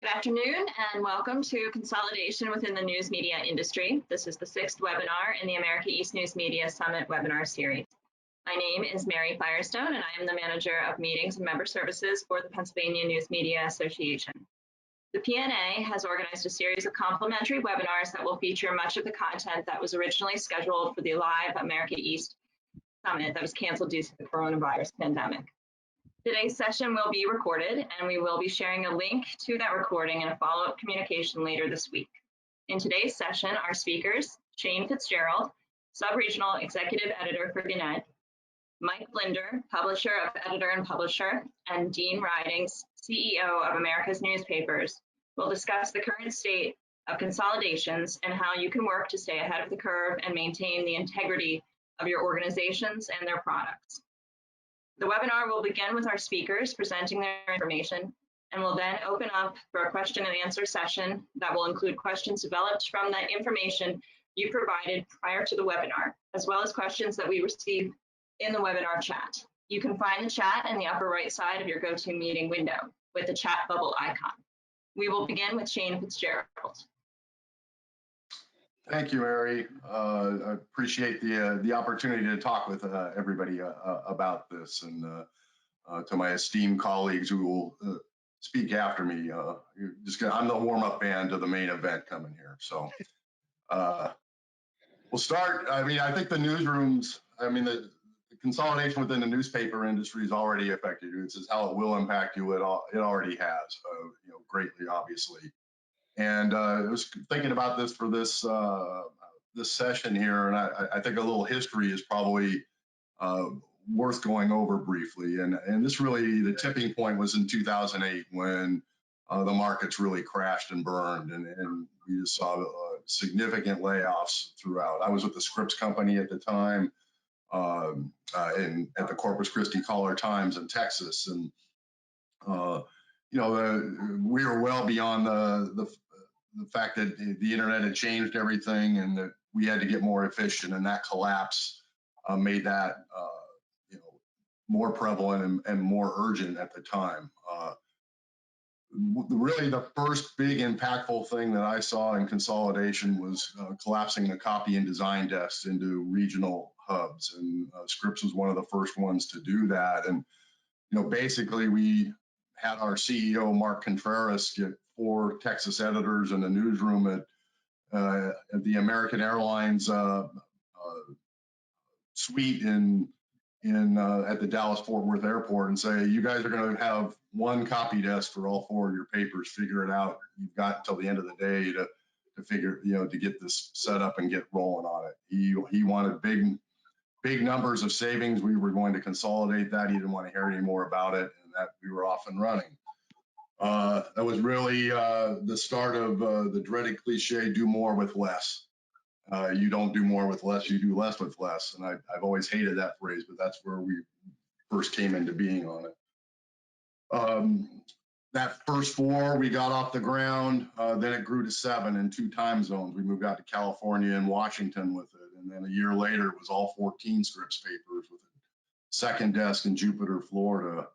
Good afternoon and welcome to Consolidation within the News Media Industry. This is the 6th webinar in the America East News Media Summit webinar series. My name is Mary Firestone and I am the Manager of Meetings and Member Services for the Pennsylvania NewsMedia Association. The PNA has organized a series of complimentary webinars that will feature much of the content that was originally scheduled for the live America East Summit that was canceled due to the coronavirus pandemic. Today's session will be recorded and we will be sharing a link to that recording and a follow-up communication later this week. In today's session, our speakers, Shane Fitzgerald, Sub-Regional Executive Editor for Gannett, Mike Linder, Publisher of Editor and Publisher, and Dean Ridings, CEO of America's Newspapers, will discuss the current state of consolidations and how you can work to stay ahead of the curve and maintain the integrity of your organizations and their products. The webinar will begin with our speakers presenting their information and will then open up for a question and answer session that will include questions developed from the information you provided prior to the webinar, as well as questions that we receive in the webinar chat. You can find the chat in the upper right side of your GoToMeeting window with the chat bubble icon. We will begin with Shane Fitzgerald. Thank you, Mary. I appreciate the opportunity to talk with everybody about this, and to my esteemed colleagues who will speak after me. I'm the warm-up band to the main event coming here. So we'll start. I mean, I think the newsrooms, the consolidation within the newspaper industry is already affected you. This is how it will impact you. It already has, greatly, obviously. And I was thinking about this for this this session here, and I think a little history is probably worth going over briefly. And this really, the tipping point was in 2008 when the markets really crashed and burned, and we just saw significant layoffs throughout. I was with the Scripps Company at the time, at the Corpus Christi Caller-Times in Texas, and we were well beyond the fact that the internet had changed everything and that we had to get more efficient, and that collapse made that more prevalent and more urgent at the time. Really, the first big impactful thing that I saw in consolidation was collapsing the copy and design desks into regional hubs, and Scripps was one of the first ones to do that. And basically we had our CEO, Mark Contreras, get 4 Texas editors in the newsroom at the American Airlines suite at the Dallas-Fort Worth airport and say, you guys are going to have one copy desk for all 4 of your papers. Figure it out. You've got until the end of the day to figure, to get this set up and get rolling on it. He wanted big numbers of savings. We were going to consolidate that. He didn't want to hear any more about it, and that we were off and running. That was really the start of the dreaded cliche, do more with less. You don't do more with less, you do less with less. And I've always hated that phrase, but that's where we first came into being on it. That first 4, we got off the ground, then it grew to 7 in 2 time zones. We moved out to California and Washington with it. And then a year later, it was all 14 Scripps papers with a second desk in Jupiter, Florida.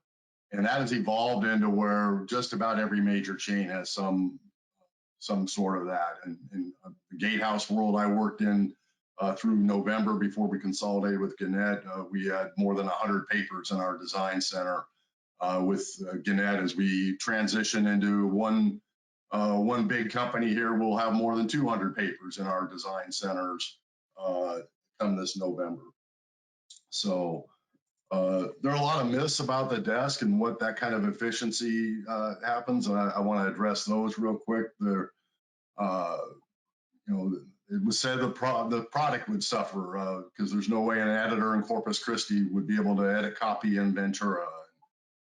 And that has evolved into where just about every major chain has some sort of that. And in the Gatehouse world I worked in through November before we consolidated with Gannett, we had more than 100 papers in our design center with Gannett. As we transition into one big company here, we'll have more than 200 papers in our design centers come this November. So there are a lot of myths about the desk and what that kind of efficiency happens, and I want to address those real quick. It was said the product would suffer because there's no way an editor in Corpus Christi would be able to edit copy in Ventura.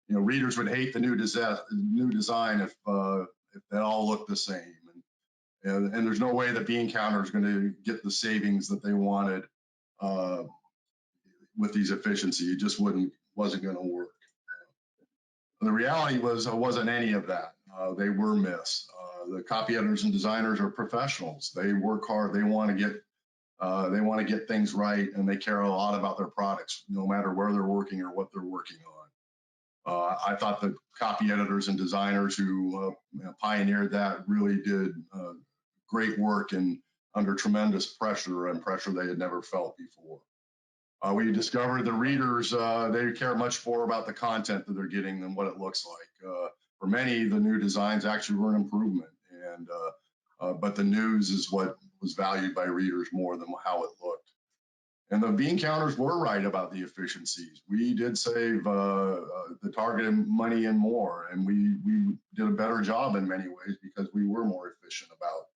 Readers would hate the new design if they all look the same, and there's no way the bean counter is going to get the savings that they wanted with these efficiencies. It just wasn't going to work. The reality was it wasn't any of that. They were myths. The copy editors and designers are professionals. They work hard. They want to get things right, and they care a lot about their products, no matter where they're working or what they're working I thought the copy editors and designers who pioneered that really did great work and under tremendous pressure and pressure they had never felt before. We discovered the readers, they care much more about the content that they're getting than what it looks like. For many, the new designs actually were an improvement, but the news is what was valued by readers more than how it looked. And the bean counters were right about the efficiencies. We did save the targeted money and more, and we did a better job in many ways because we were more efficient about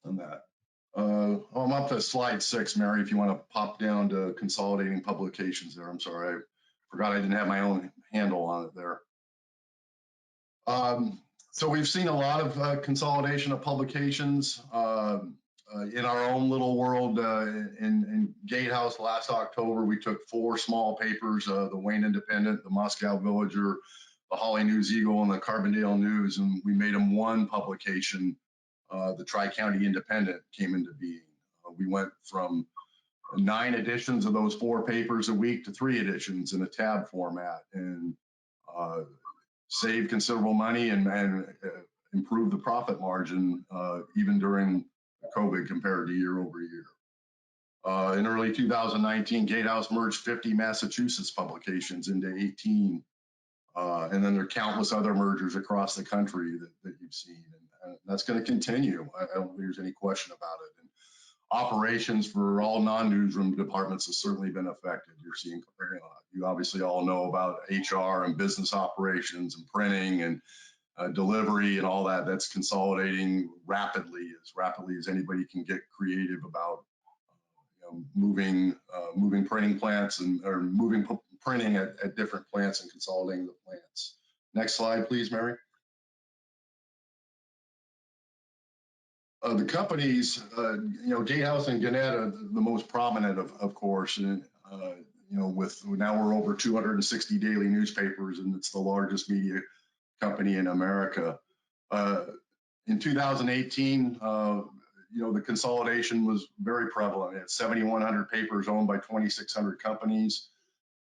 on that. I'm up to slide 6, Mary, if you want to pop down to consolidating publications there. I'm sorry, I forgot I didn't have my own handle on it there. So we've seen a lot of consolidation of publications in our own little world. In Gatehouse last October, we took 4 small papers, the Wayne Independent, the Moscow Villager, the Holly News Eagle, and the Carbondale News, and we made them one publication. The Tri-County Independent came into being. We went from 9 editions of those 4 papers a week to 3 editions in a tab format, and saved considerable money and improved the profit margin even during COVID compared to year over year. In early 2019, Gatehouse merged 50 Massachusetts publications into 18. And then there are countless other mergers across the country that you've seen. And that's going to continue. I don't think there's any question about it. And operations for all non-newsroom departments has certainly been affected. You're seeing, you obviously all know about HR and business operations and printing and delivery and all that. That's consolidating rapidly as anybody can get creative about moving printing plants or moving printing at different plants and consolidating the plants. Next slide, please, Mary. The companies, Gatehouse and Gannett are the most prominent, of course, and with now we're over 260 daily newspapers, and it's the largest media company in America. In 2018, the consolidation was very prevalent. It's 7,100 papers owned by 2,600 companies.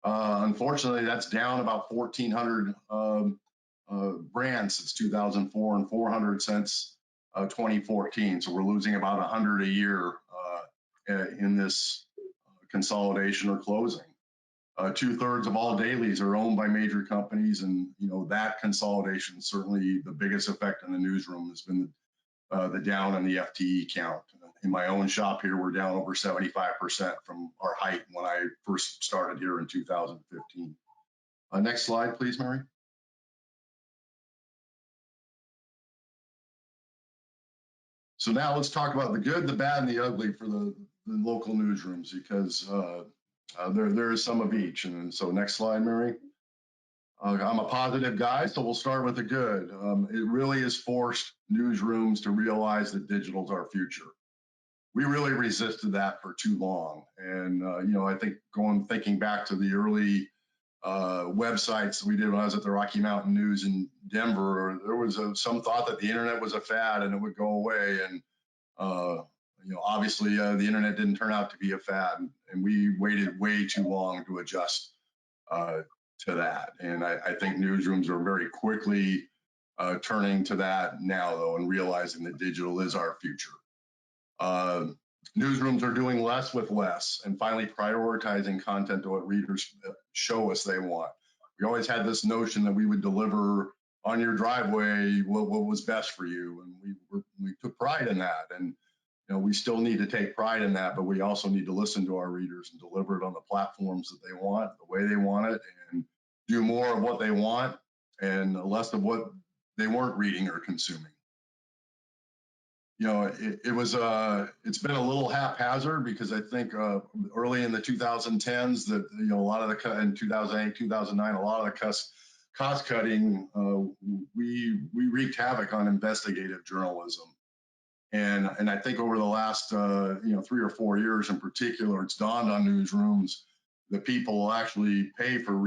Unfortunately, that's down about 1,400 brands since 2004 and 400 since 2014. So we're losing about 100 a year in this consolidation or closing. 2/3 of all dailies are owned by major companies, and that consolidation, certainly the biggest effect in the newsroom has been the down in the FTE count. In my own shop here, we're down over 75% from our height when I first started here in 2015. Next slide, please, Mary. So now let's talk about the good, the bad, and the ugly for the local newsrooms, because there is some of each. And so next slide, Mary. I'm a positive guy, so we'll start with the good. It really has forced newsrooms to realize that digital is our future. We really resisted that for too long. And, I think thinking back to the early websites we did when I was at the Rocky Mountain News in Denver, there was some thought that the internet was a fad and it would go away. And, obviously the internet didn't turn out to be a fad, and we waited way too long to adjust to that. And I think newsrooms are very quickly turning to that now, though, and realizing that digital is our future. Newsrooms are doing less with less and finally prioritizing content to what readers show us they want. We always had this notion that we would deliver on your driveway what was best for you, and we took pride in that. And we still need to take pride in that, but we also need to listen to our readers and deliver it on the platforms that they want, the way they want it, and do more of what they want and less of what they weren't reading or consuming. It's been a little haphazard, because I think early in the 2010s that a lot of the in 2008, 2009, a lot of the cost cutting, we wreaked havoc on investigative journalism. And I think over the last 3 or 4 years in particular, it's dawned on newsrooms that people will actually pay for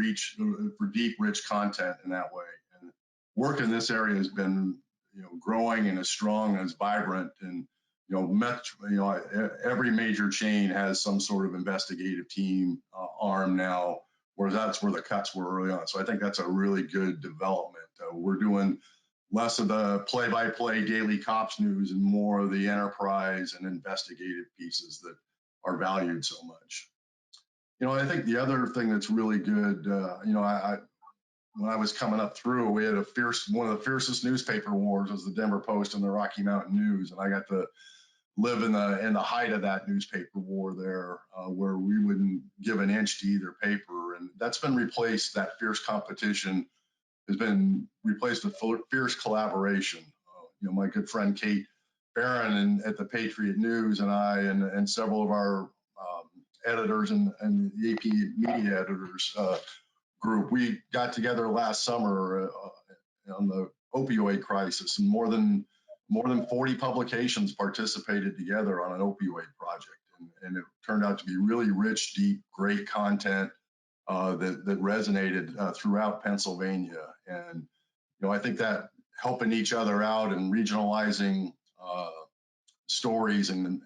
deep, rich content in that way. And work in this area has been growing and as strong and as vibrant. And every major chain has some sort of investigative team arm now whereas that's where the cuts were early on. So I think that's a really good development. We're doing less of the play-by-play daily cops news and more of the enterprise and investigative pieces that are valued so much. I think the other thing that's really good, when I was coming up through, we had one of the fiercest newspaper wars was the Denver Post and the Rocky Mountain News, and I got to live in the height of that newspaper war there, where we wouldn't give an inch to either paper, and that's been replaced. That fierce competition has been replaced with fierce collaboration. My good friend Kate Barron at the Patriot News and I and several of our editors and the AP media editors group, we got together last summer on the opioid crisis, and more than 40 publications participated together on an opioid project, and it turned out to be really rich, deep, great content that resonated throughout Pennsylvania. And I think that helping each other out and regionalizing stories and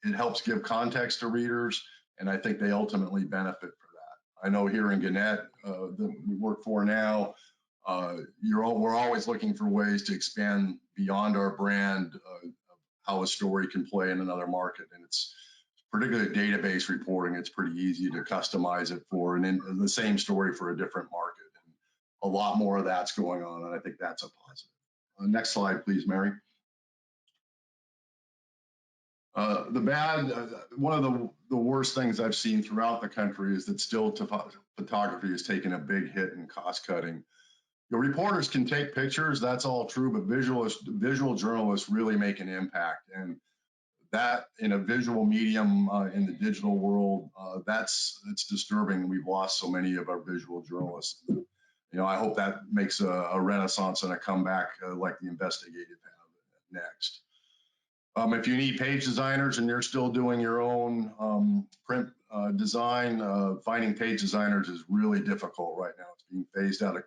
it helps give context to readers, and I think they ultimately benefit from that. I know here in Gannett that we work for now, we're always looking for ways to expand beyond our brand of how a story can play in another market, and it's particularly database reporting. It's pretty easy to customize it for the same story for a different market, and a lot more of that's going on, and I think that's a positive. Next slide, please, Mary. One of the worst things I've seen throughout the country is that still photography has taken a big hit in cost cutting. Reporters can take pictures, that's all true, but visual journalists really make an impact. And that in a visual medium in the digital world, it's disturbing. We've lost so many of our visual journalists. I hope that makes a renaissance and a comeback like the investigative have next. If you need page designers and you're still doing your own print design, finding page designers is really difficult right now. It's being phased out of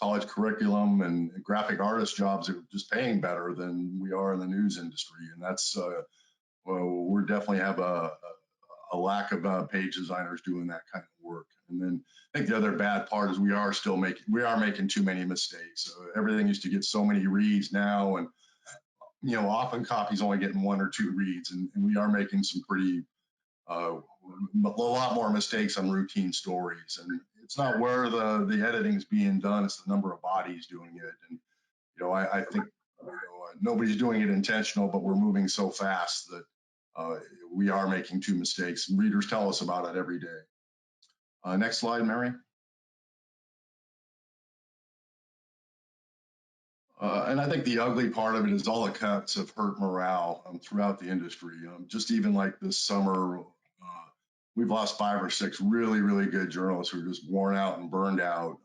college curriculum, and graphic artist jobs are just paying better than we are in the news industry. And that's, we definitely have a lack of page designers doing that kind of work. And then I think the other bad part is we are making too many mistakes. Everything used to get so many reads now, and often copy's only getting 1 or 2 reads, and we are making some pretty, a lot more mistakes on routine stories. And it's not where the editing is being done, it's the number of bodies doing it. And, I think nobody's doing it intentional, but we're moving so fast that we are making 2 mistakes. And readers tell us about it every day. Next slide, Mary. And I think the ugly part of it is all the cuts have hurt morale throughout the industry. Just even like this summer, we've lost 5 or 6 really, really good journalists who are just worn out and burned out.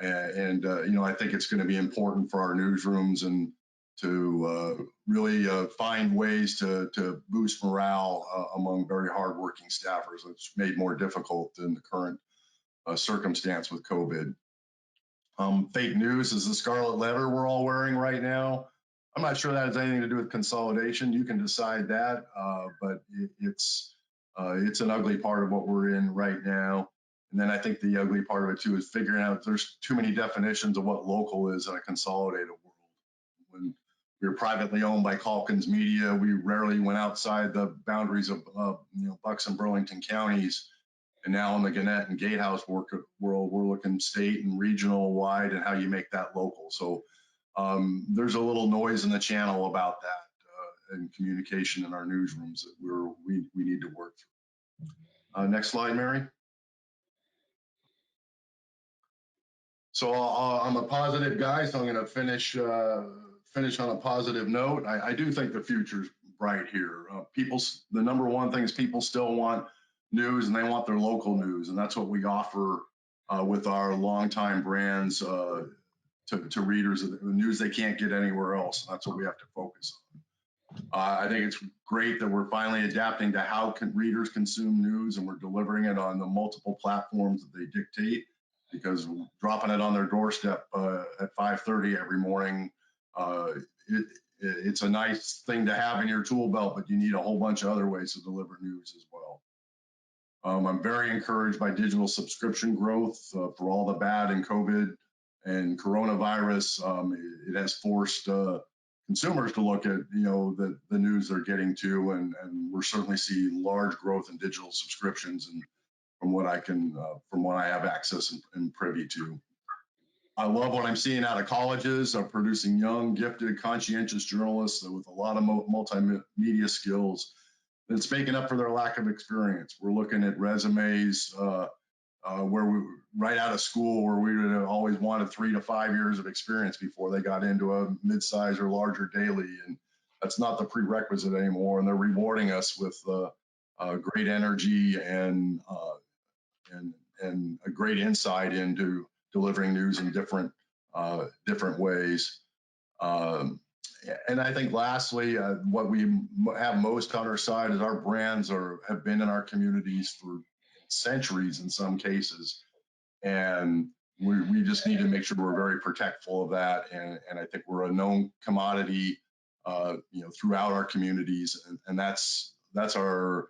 I think it's going to be important for our newsrooms and to really find ways to boost morale among very hardworking staffers. It's made more difficult in the current circumstance with COVID. Fake news is the scarlet letter we're all wearing right now. I'm not sure that has anything to do with consolidation. You can decide that, but it's an ugly part of what we're in right now. And then I think the ugly part of it too is figuring out there's too many definitions of what local is in a consolidated world. When we were privately owned by Calkins Media, we rarely went outside the boundaries of Bucks and Burlington counties. And now in the Gannett and Gatehouse world, we're looking state and regional wide and how you make that local. So there's a little noise in the channel about that and communication in our newsrooms that we need to work through. Next slide, Mary. So I'm a positive guy, so I'm going to finish on a positive note. I do think the future's bright here. The number one thing is people still want news, and they want their local news, and that's what we offer with our longtime brands to readers, the news they can't get anywhere else. And that's what we have to focus on. I think it's great that we're finally adapting to how readers consume news, and we're delivering it on the multiple platforms that they dictate, because dropping it on their doorstep at 5:30 every morning, it's a nice thing to have in your tool belt, but you need a whole bunch of other ways to deliver news as well. I'm very encouraged by digital subscription growth for all the bad in COVID and coronavirus. It has forced consumers to look at the news they're getting to, and we're certainly seeing large growth in digital subscriptions, and from what I have access and privy to. I love what I'm seeing out of colleges of producing young, gifted, conscientious journalists with a lot of multimedia skills that's making up for their lack of experience. We're looking at resumes where we right out of school where we would have always wanted 3 to 5 years of experience before they got into a mid-size or larger daily, and that's not the prerequisite anymore. And they're rewarding us with great energy and a great insight into delivering news in different ways. And I think lastly, what we have most on our side is our brands have been in our communities for centuries in some cases. And we just need to make sure we're very protectful of that. And I think we're a known commodity, throughout our communities. And that's our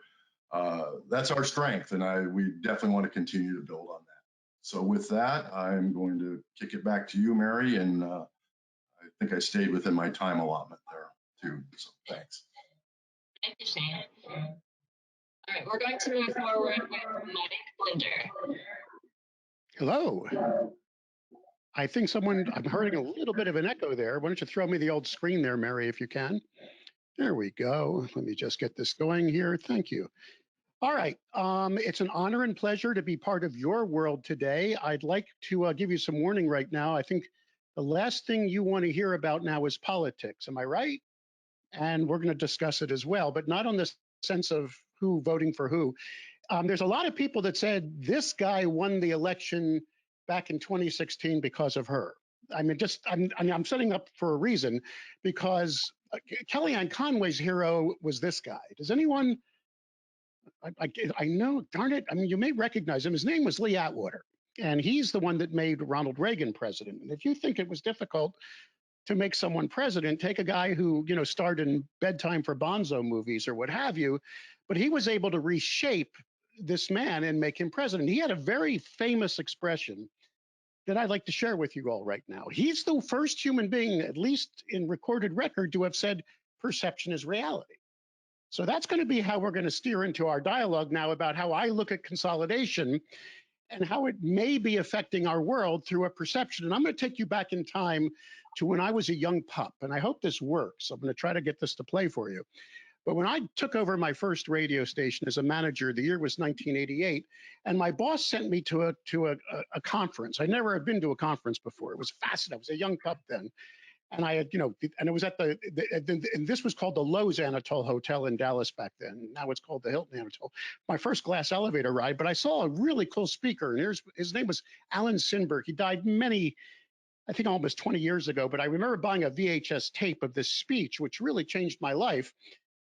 strength. And we definitely want to continue to build on that. So with that, I'm going to kick it back to you, Mary, and I think I stayed within my time allotment there too, so thanks. Thank you, Shane. All right, we're going to move forward with Mike Blinder. Hello. I think I'm hearing a little bit of an echo there. Why don't you throw me the old screen there, Mary, if you can? There we go. Let me just get this going here. Thank you. All right. It's an honor and pleasure to be part of your world today. I'd like to give you some warning right now. I think the last thing you want to hear about now is politics. Am I right? And we're going to discuss it as well, but not on the sense of who voting for who. There's a lot of people that said this guy won the election back in 2016 because of her. I mean, I'm setting up for a reason, because Kellyanne Conway's hero was this guy. Does anyone? I know, darn it. I mean, you may recognize him. His name was Lee Atwater, and he's the one that made Ronald Reagan president. And if you think it was difficult to make someone president, take a guy who, starred in Bedtime for Bonzo movies or what have you, but he was able to reshape this man and make him president. He had a very famous expression that I'd like to share with you all right now. He's the first human being, at least in recorded record, to have said perception is reality. So that's going to be how we're going to steer into our dialogue now about how I look at consolidation and how it may be affecting our world through a perception. And I'm going to take you back in time to when I was a young pup, and I hope this works. I'm going to try to get this to play for you. But when I took over my first radio station as a manager, the year was 1988, and my boss sent me to a conference. I never had been to a conference before. It was fascinating. I was a young pup then. And I had, and it was at and this was called the Lowe's Anatole Hotel in Dallas back then. Now it's called the Hilton Anatole. My first glass elevator ride, but I saw a really cool speaker, and his name was Alan Sinberg. He died I think almost 20 years ago, but I remember buying a VHS tape of this speech, which really changed my life.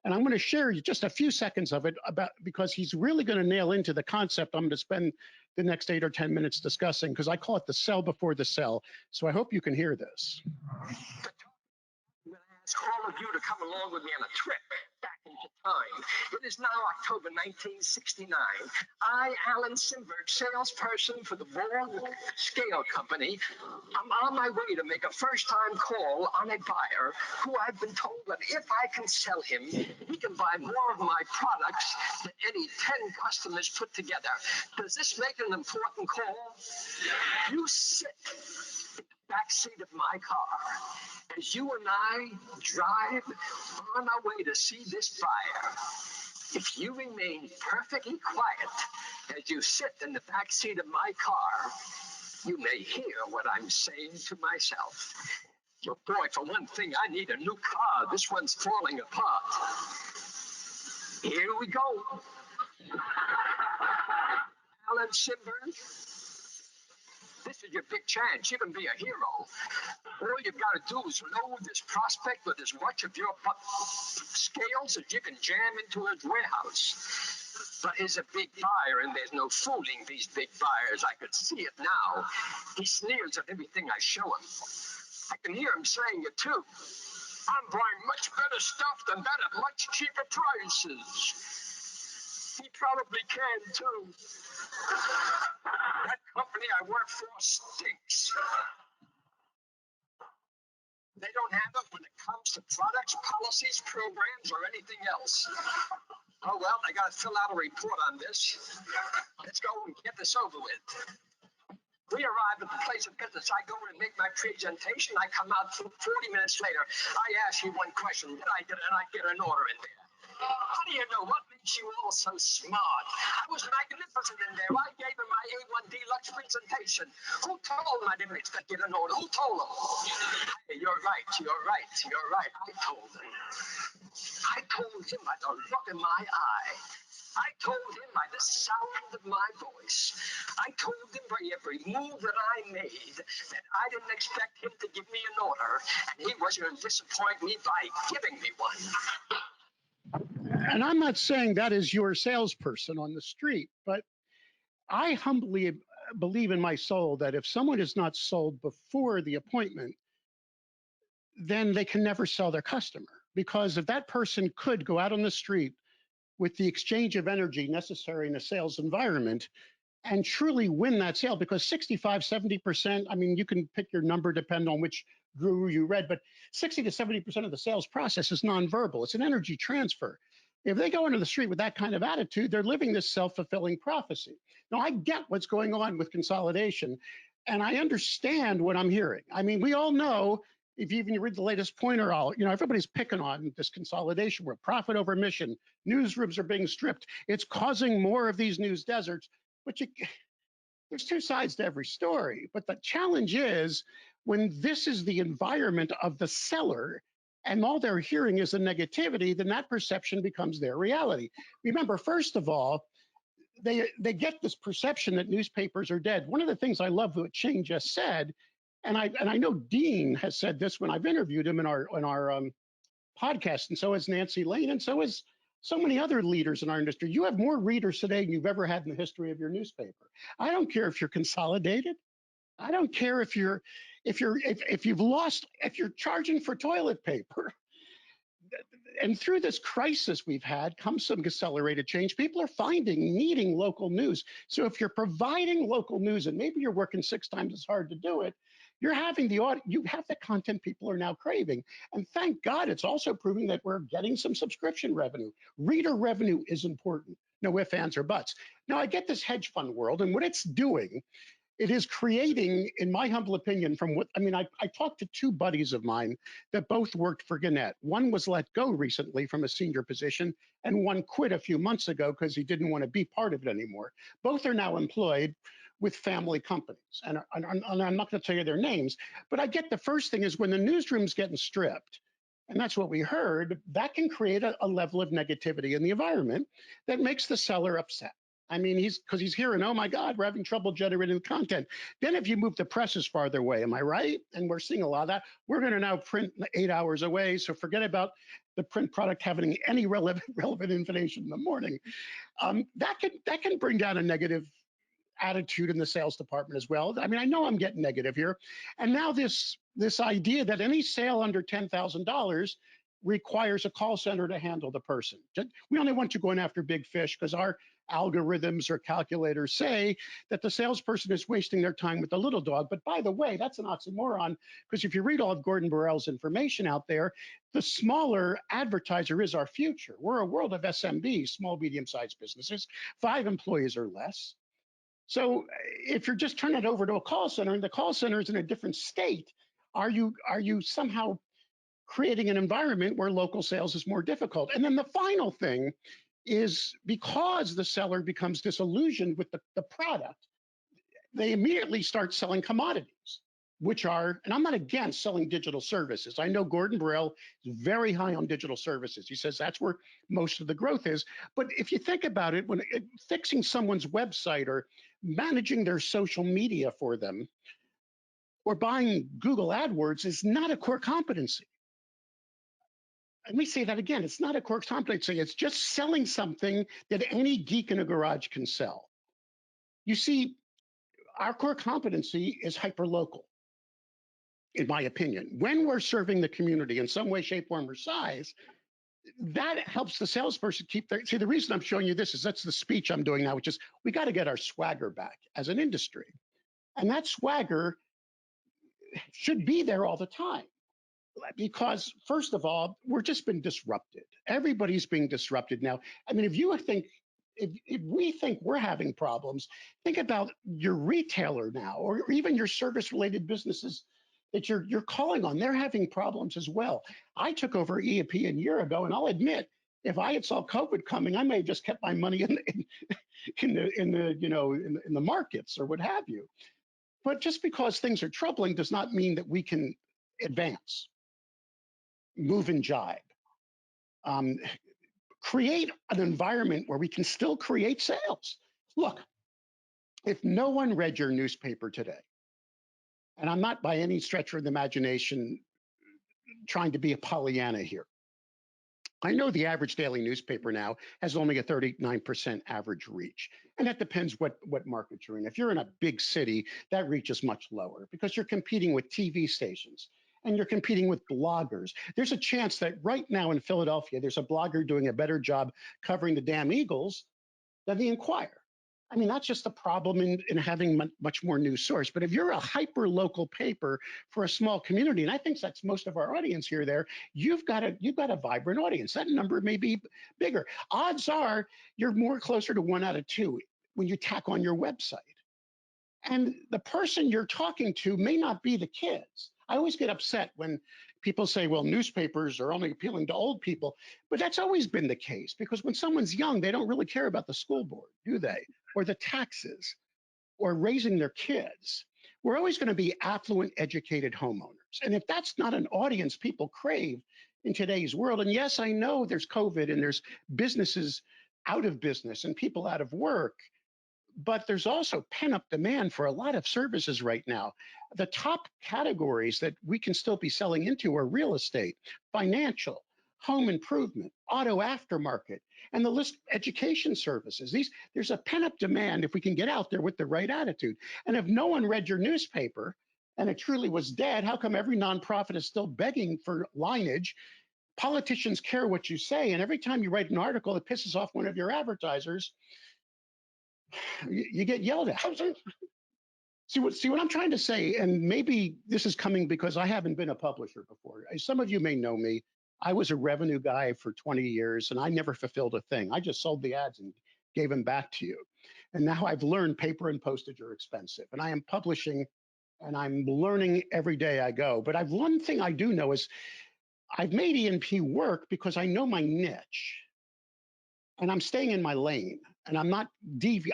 And I'm going to share just a few seconds of it because he's really going to nail into the concept I'm going to spend the next 8 or 10 minutes discussing, because I call it the sell before the sell. So I hope you can hear this. I'm going to ask all of you to come along with me on a trip back into time. It is now October 1969. I, Alan Sinberg, salesperson for the Ball Scale Company, I'm on my way to make a first-time call on a buyer who I've been told that if I can sell him, he can buy more of my products than any 10 customers put together. Does this make an important call? You sit in the backseat of my car as you and I drive on our way to see this buyer. If you remain perfectly quiet as you sit in the back seat of my car, you may hear what I'm saying to myself. Well, boy, for one thing, I need a new car. This one's falling apart. Here we go. Alan Sinberg, this is your big chance. You can be a hero. All you've got to do is load this prospect with as much of your scales as you can jam into his warehouse. But he's a big buyer, and there's no fooling these big buyers. I could see it now. He sneers at everything I show him. I can hear him saying it too. I'm buying much better stuff than that at much cheaper prices. He probably can too. That company I work for stinks. They don't have it when it comes to products, policies, programs, or anything else. Oh well, I gotta fill out a report on this. Let's go and get this over with. We arrive at the place of business. I go in and make my presentation. I come out 40 minutes later. I ask you one question. Did I get an order in there? How do you know? What makes you all so smart? I was magnificent in there. I gave him my A1 Deluxe presentation. Who told him I didn't expect to get an order? Who told him? Hey, you're right. I told him. I told him by the look in my eye. I told him by the sound of my voice. I told him by every move that I made that I didn't expect him to give me an order, and he was going to disappoint me by giving me one. And I'm not saying that is your salesperson on the street, but I humbly believe in my soul that if someone is not sold before the appointment, then they can never sell their customer. Because if that person could go out on the street with the exchange of energy necessary in a sales environment and truly win that sale, because 65, 70%, I mean, you can pick your number, depend on which guru you read, but 60 to 70% of the sales process is nonverbal. It's an energy transfer. If they go into the street with that kind of attitude, they're living this self-fulfilling prophecy. Now, I get what's going on with consolidation, and I understand what I'm hearing. I mean, we all know, if you even read the latest Pointer, everybody's picking on this consolidation where profit over mission, newsrooms are being stripped. It's causing more of these news deserts. But there's two sides to every story. But the challenge is when this is the environment of the seller and all they're hearing is the negativity, then that perception becomes their reality. Remember, first of all, they get this perception that newspapers are dead. One of the things I love what Shane just said, and I know Dean has said this when I've interviewed him in our podcast, and so has Nancy Lane, and so has so many other leaders in our industry. You have more readers today than you've ever had in the history of your newspaper. I don't care if you're consolidated. I don't care if you're charging for toilet paper. And through this crisis we've had comes some accelerated change. People are needing local news. So if you're providing local news and maybe you're working 6 times as hard to do it, you have the content people are now craving. And thank God it's also proving that we're getting some subscription revenue. Reader revenue is important. No ifs, ands, or buts. Now I get this hedge fund world and what it's doing. It is creating, in my humble opinion, I talked to 2 buddies of mine that both worked for Gannett. One was let go recently from a senior position, and one quit a few months ago because he didn't want to be part of it anymore. Both are now employed with family companies. And I'm not going to tell you their names, but I get the first thing is when the newsroom's getting stripped, and that's what we heard, that can create a level of negativity in the environment that makes the seller upset. I mean, because he's hearing, oh my God, we're having trouble generating content. Then if you move the presses farther away, am I right? And we're seeing a lot of that. We're going to now print 8 hours away. So forget about the print product having any relevant information in the morning. That can bring down a negative attitude in the sales department as well. I mean, I know I'm getting negative here. And now this idea that any sale under $10,000 requires a call center to handle the person. We only want you going after big fish because our algorithms or calculators say that the salesperson is wasting their time with the little dog. But by the way, that's an oxymoron, because if you read all of Gordon Burrell's information out there, the smaller advertiser is our future. We're a world of SMBs, small, medium-sized businesses, 5 employees or less. So if you're just turning it over to a call center and the call center is in a different state, are you somehow creating an environment where local sales is more difficult? And then the final thing is, because the seller becomes disillusioned with the product, they immediately start selling commodities, which are, and I'm not against selling digital services. I know Gordon Burrell is very high on digital services. He says that's where most of the growth is. But if you think about it, when fixing someone's website or managing their social media for them or buying Google AdWords is not a core competency. Let me say that again. It's not a core competency. It's just selling something that any geek in a garage can sell. You see, our core competency is hyperlocal, in my opinion. When we're serving the community in some way, shape, form, or size, that helps the salesperson keep their, see, the reason I'm showing you this is that's the speech I'm doing now, which is we got to get our swagger back as an industry. And that swagger should be there all the time. Because first of all, we're just been disrupted. Everybody's being disrupted now. I mean, if we think we're having problems, think about your retailer now, or even your service-related businesses that you're calling on. They're having problems as well. I took over EAP a year ago, and I'll admit, if I had saw COVID coming, I may have just kept my money in the markets or what have you. But just because things are troubling does not mean that we can advance, move and jibe. Create an environment where we can still create sales. Look, if no one read your newspaper today, and I'm not by any stretch of the imagination trying to be a Pollyanna here. I know the average daily newspaper now has only a 39% average reach. And that depends what market you're in. If you're in a big city, that reach is much lower because you're competing with TV stations and you're competing with bloggers. There's a chance that right now in Philadelphia, there's a blogger doing a better job covering the damn Eagles than the Inquirer. I mean, that's just a problem in having much more news source. But if you're a hyper-local paper for a small community, and I think that's most of our audience here there, you've got a vibrant audience. That number may be bigger. Odds are you're more closer to 1 out of 2 when you tack on your website. And the person you're talking to may not be the kids. I always get upset when people say, well, newspapers are only appealing to old people, but that's always been the case because when someone's young, they don't really care about the school board, do they? Or the taxes, or raising their kids. We're always going to be affluent, educated homeowners. And if that's not an audience people crave in today's world, and yes, I know there's COVID and there's businesses out of business and people out of work, but there's also pent-up demand for a lot of services right now. The top categories that we can still be selling into are real estate, financial, home improvement, auto aftermarket, and the list education services. There's a pent-up demand if we can get out there with the right attitude. And if no one read your newspaper and it truly was dead, how come every nonprofit is still begging for lineage? Politicians care what you say, and every time you write an article that pisses off one of your advertisers, you get yelled at. See what I'm trying to say, and maybe this is coming because I haven't been a publisher before. Some of you may know me. I was a revenue guy for 20 years, and I never fulfilled a thing. I just sold the ads and gave them back to you. And now I've learned paper and postage are expensive, and I am publishing, and I'm learning every day I go. But one thing I do know is I've made E&P work because I know my niche. And I'm staying in my lane, and I'm not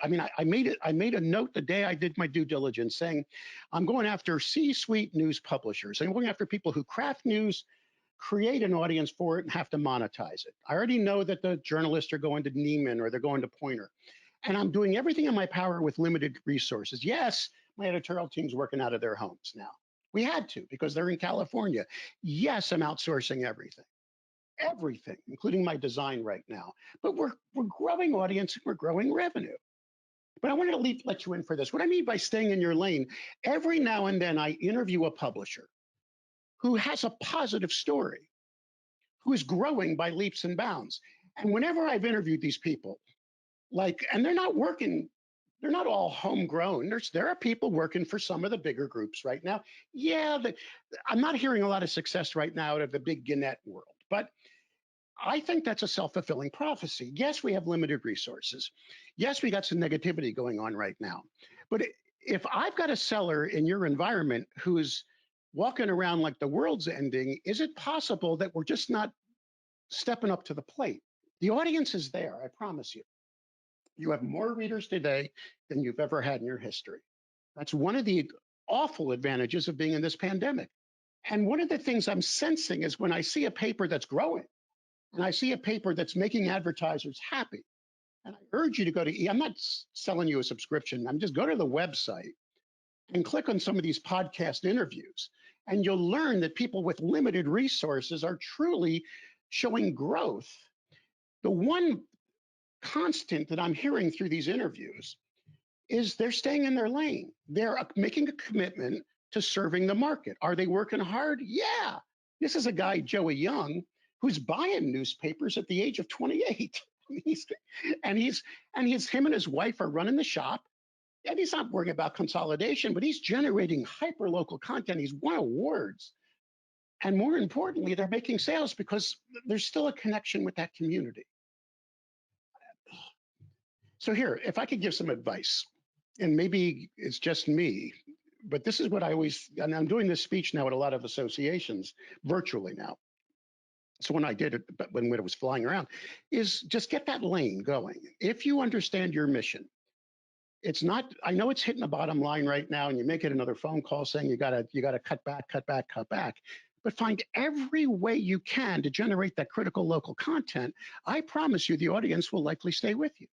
I mean, I made a note the day I did my due diligence saying, I'm going after C-suite news publishers. I'm going after people who craft news, create an audience for it, and have to monetize it. I already know that the journalists are going to Neiman or they're going to Pointer. And I'm doing everything in my power with limited resources. Yes, my editorial team's working out of their homes now. We had to because they're in California. Yes, I'm outsourcing everything, including my design right now. But we're growing audience and we're growing revenue. But I wanted to let you in for this. What I mean by staying in your lane, every now and then I interview a publisher who has a positive story, who is growing by leaps and bounds. And whenever I've interviewed these people, and they're not working, they're not all homegrown. There are people working for some of the bigger groups right now. Yeah, I'm not hearing a lot of success right now out of the big Gannett world, but I think that's a self-fulfilling prophecy. Yes, we have limited resources. Yes, we got some negativity going on right now. But if I've got a seller in your environment who's walking around like the world's ending, is it possible that we're just not stepping up to the plate? The audience is there, I promise you. You have more readers today than you've ever had in your history. That's one of the awful advantages of being in this pandemic. And one of the things I'm sensing is when I see a paper that's growing, and I see a paper that's making advertisers happy, and I urge you to go to, I'm not selling you a subscription, I'm just go to the website and click on some of these podcast interviews, and you'll learn that people with limited resources are truly showing growth. The one constant that I'm hearing through these interviews is they're staying in their lane. They're making a commitment to serving the market. Are they working hard? Yeah. This is a guy, Joey Young, who's buying newspapers at the age of 28. Him and his wife are running the shop, and he's not worrying about consolidation, but he's generating hyperlocal content. He's won awards. And more importantly, they're making sales because there's still a connection with that community. So here, if I could give some advice, and maybe it's just me, but this is what I always, and I'm doing this speech now at a lot of associations virtually now. So when I did it, but when it was flying around, is just get that lane going. If you understand your mission, it's not, I know it's hitting the bottom line right now, and you may get another phone call saying you gotta cut back, but find every way you can to generate that critical local content. I promise you the audience will likely stay with you.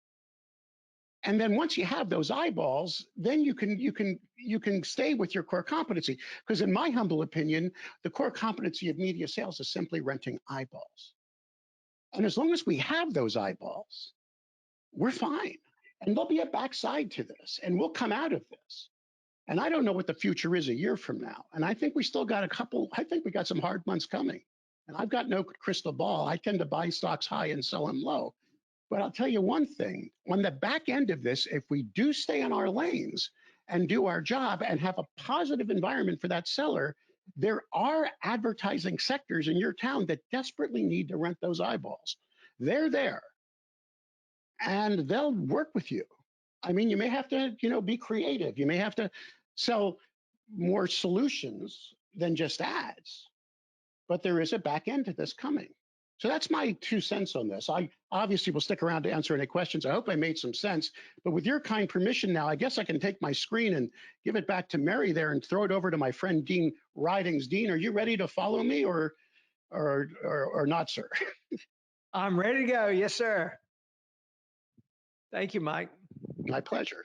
And then once you have those eyeballs, then you can stay with your core competency. Because in my humble opinion, the core competency of media sales is simply renting eyeballs. And as long as we have those eyeballs, we're fine. And there'll be a backside to this, and we'll come out of this. And I don't know what the future is a year from now. And I think we still got I think we got some hard months coming. And I've got no crystal ball. I tend to buy stocks high and sell them low. But I'll tell you one thing, on the back end of this, if we do stay in our lanes and do our job and have a positive environment for that seller, there are advertising sectors in your town that desperately need to rent those eyeballs. They're there, and they'll work with you. I mean, you may have to, be creative. You may have to sell more solutions than just ads, but there is a back end to this coming. So that's my 2 cents on this. I obviously will stick around to answer any questions. I hope I made some sense, but with your kind permission now, I guess I can take my screen and give it back to Mary there and throw it over to my friend, Dean Ridings. Dean, are you ready to follow me or not, sir? I'm ready to go. Yes, sir. Thank you, Mike. My pleasure.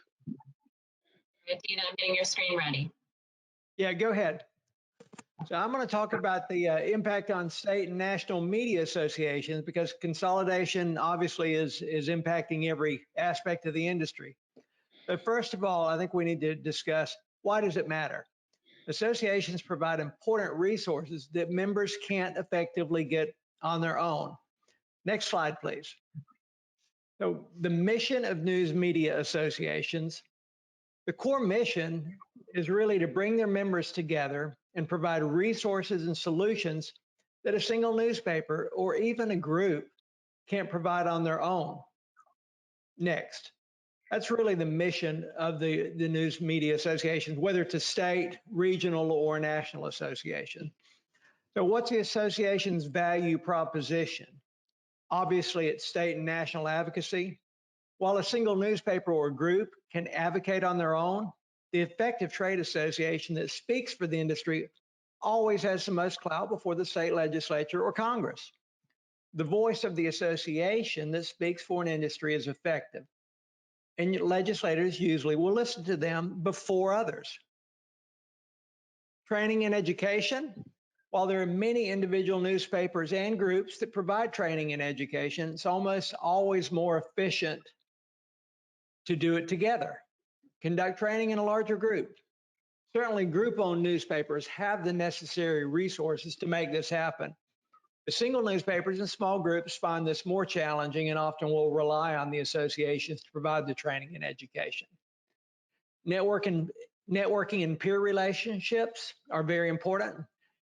Right, Dean, I'm getting your screen ready. Yeah, go ahead. So I'm going to talk about the impact on state and national media associations, because consolidation obviously is impacting every aspect of the industry. But first of all, I think we need to discuss, why does it matter? Associations provide important resources that members can't effectively get on their own. Next slide, please. So the mission of news media associations, the core mission is really to bring their members together and provide resources and solutions that a single newspaper or even a group can't provide on their own. Next, that's really the mission of the news media associations, whether it's a state, regional, or national association. So what's the association's value proposition? Obviously, it's state and national advocacy. While a single newspaper or group can advocate on their own, the effective trade association that speaks for the industry always has the most clout before the state legislature or Congress. The voice of the association that speaks for an industry is effective, and legislators usually will listen to them before others. Training and education. While there are many individual newspapers and groups that provide training and education, it's almost always more efficient to do it together. Conduct training in a larger group. Certainly group-owned newspapers have the necessary resources to make this happen. The single newspapers and small groups find this more challenging and often will rely on the associations to provide the training and education. Networking and peer relationships are very important.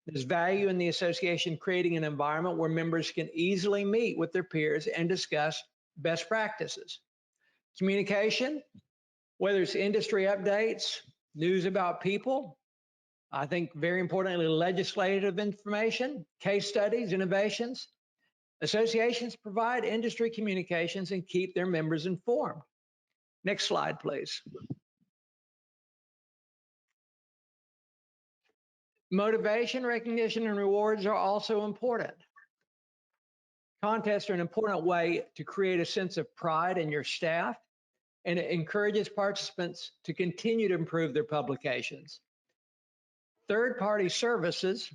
There's value in the association creating an environment where members can easily meet with their peers and discuss best practices. Communication, whether it's industry updates, news about people, I think very importantly, legislative information, case studies, innovations. Associations provide industry communications and keep their members informed. Next slide, please. Motivation, recognition, and rewards are also important. Contests are an important way to create a sense of pride in your staff, and it encourages participants to continue to improve their publications. Third-party services,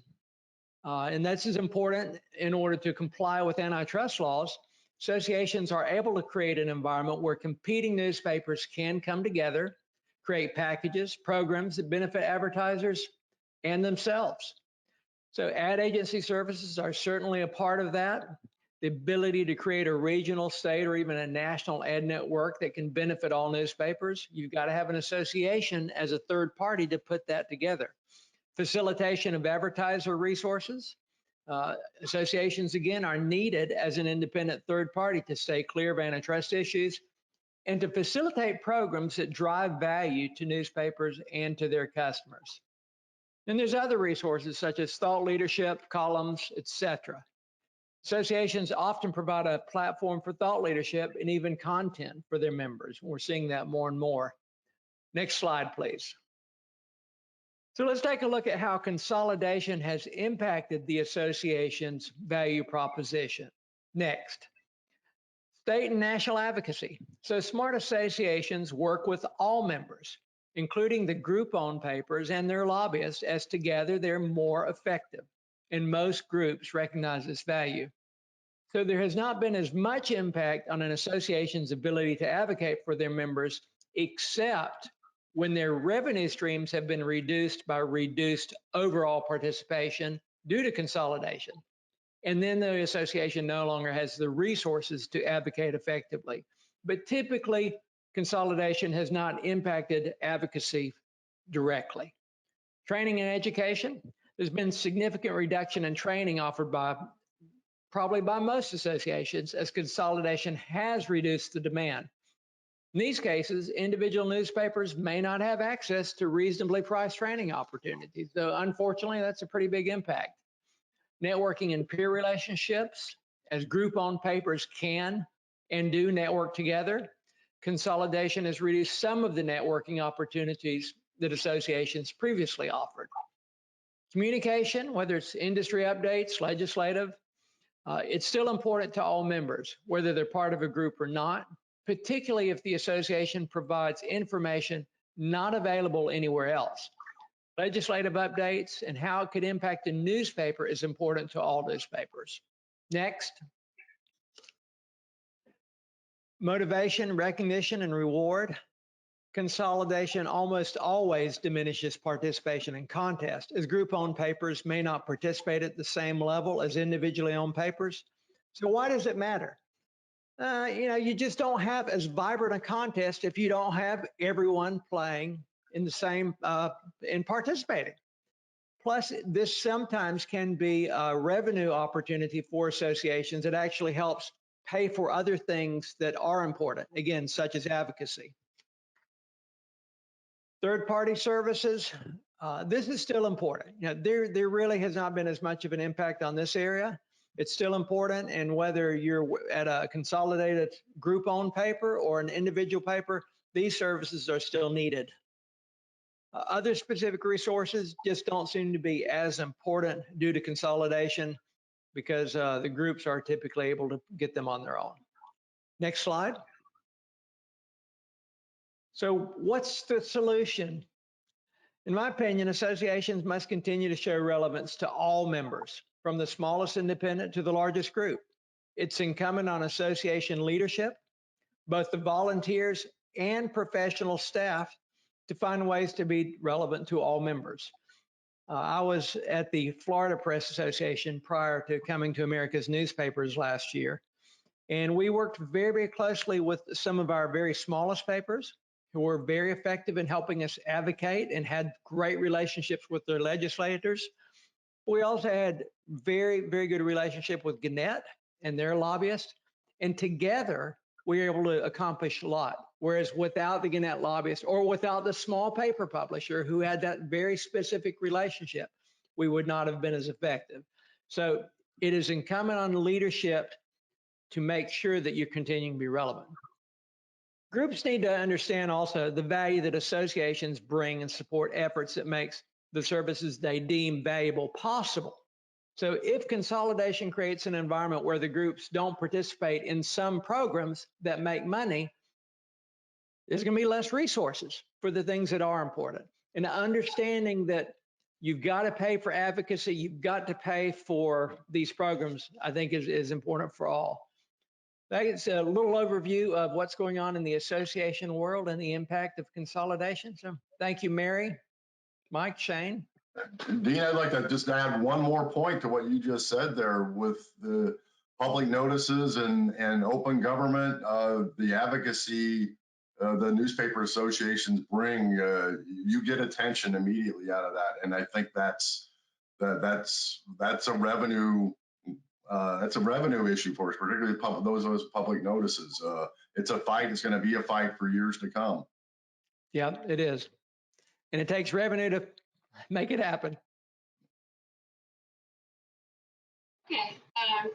and this is important in order to comply with antitrust laws. Associations are able to create an environment where competing newspapers can come together, create packages, programs that benefit advertisers and themselves. So ad agency services are certainly a part of that. The ability to create a regional, state, or even a national ad network that can benefit all newspapers. You've got to have an association as a third party to put that together. Facilitation of advertiser resources. Associations, again, are needed as an independent third party to stay clear of antitrust issues and to facilitate programs that drive value to newspapers and to their customers. And there's other resources such as thought leadership, columns, etc. Associations often provide a platform for thought leadership and even content for their members. We're seeing that more and more. Next slide, please. So let's take a look at how consolidation has impacted the association's value proposition. Next. State and national advocacy. So smart associations work with all members, including the group-owned papers and their lobbyists, as together they're more effective. And most groups recognize this value. So there has not been as much impact on an association's ability to advocate for their members, except when their revenue streams have been reduced by reduced overall participation due to consolidation. And then the association no longer has the resources to advocate effectively. But typically, consolidation has not impacted advocacy directly. Training and education, there's been significant reduction in training offered probably by most associations as consolidation has reduced the demand. In these cases, individual newspapers may not have access to reasonably priced training opportunities. So unfortunately, that's a pretty big impact. Networking and peer relationships, as group-owned papers can and do network together. Consolidation has reduced some of the networking opportunities that associations previously offered. Communication, whether it's industry updates, legislative, it's still important to all members, whether they're part of a group or not, particularly if the association provides information not available anywhere else. Legislative updates and how it could impact a newspaper is important to all newspapers. Next. Motivation, recognition, and reward. Consolidation almost always diminishes participation in contests, as group-owned papers may not participate at the same level as individually owned papers. So why does it matter? You just don't have as vibrant a contest if you don't have everyone playing in the same and participating. Plus, this sometimes can be a revenue opportunity for associations that actually helps pay for other things that are important, again, such as advocacy. Third-party services, this is still important. There really has not been as much of an impact on this area. It's still important, and whether you're at a consolidated group-owned paper or an individual paper, these services are still needed. Other specific resources just don't seem to be as important due to consolidation because the groups are typically able to get them on their own. Next slide. So what's the solution? In my opinion, associations must continue to show relevance to all members, from the smallest independent to the largest group. It's incumbent on association leadership, both the volunteers and professional staff, to find ways to be relevant to all members. I was at the Florida Press Association prior to coming to America's Newspapers last year, and we worked very, very closely with some of our very smallest papers who were very effective in helping us advocate and had great relationships with their legislators. We also had very, very good relationship with Gannett and their lobbyists, and together we were able to accomplish a lot. Whereas without the Gannett lobbyist or without the small paper publisher who had that very specific relationship, we would not have been as effective. So it is incumbent on leadership to make sure that you're continuing to be relevant. Groups need to understand also the value that associations bring and support efforts that makes the services they deem valuable possible. So if consolidation creates an environment where the groups don't participate in some programs that make money, there's going to be less resources for the things that are important. And understanding that you've got to pay for advocacy, you've got to pay for these programs, I think is important for all. That's a little overview of what's going on in the association world and the impact of consolidation. So thank you, Mary, Mike, Shane. Dean, I'd like to just add one more point to what you just said there with the public notices and open government, the advocacy the newspaper associations bring, you get attention immediately out of that. And I think that's a revenue issue for us, particularly those public notices. It's a fight. It's going to be a fight for years to come. Yeah, it is. And it takes revenue to make it happen. Okay,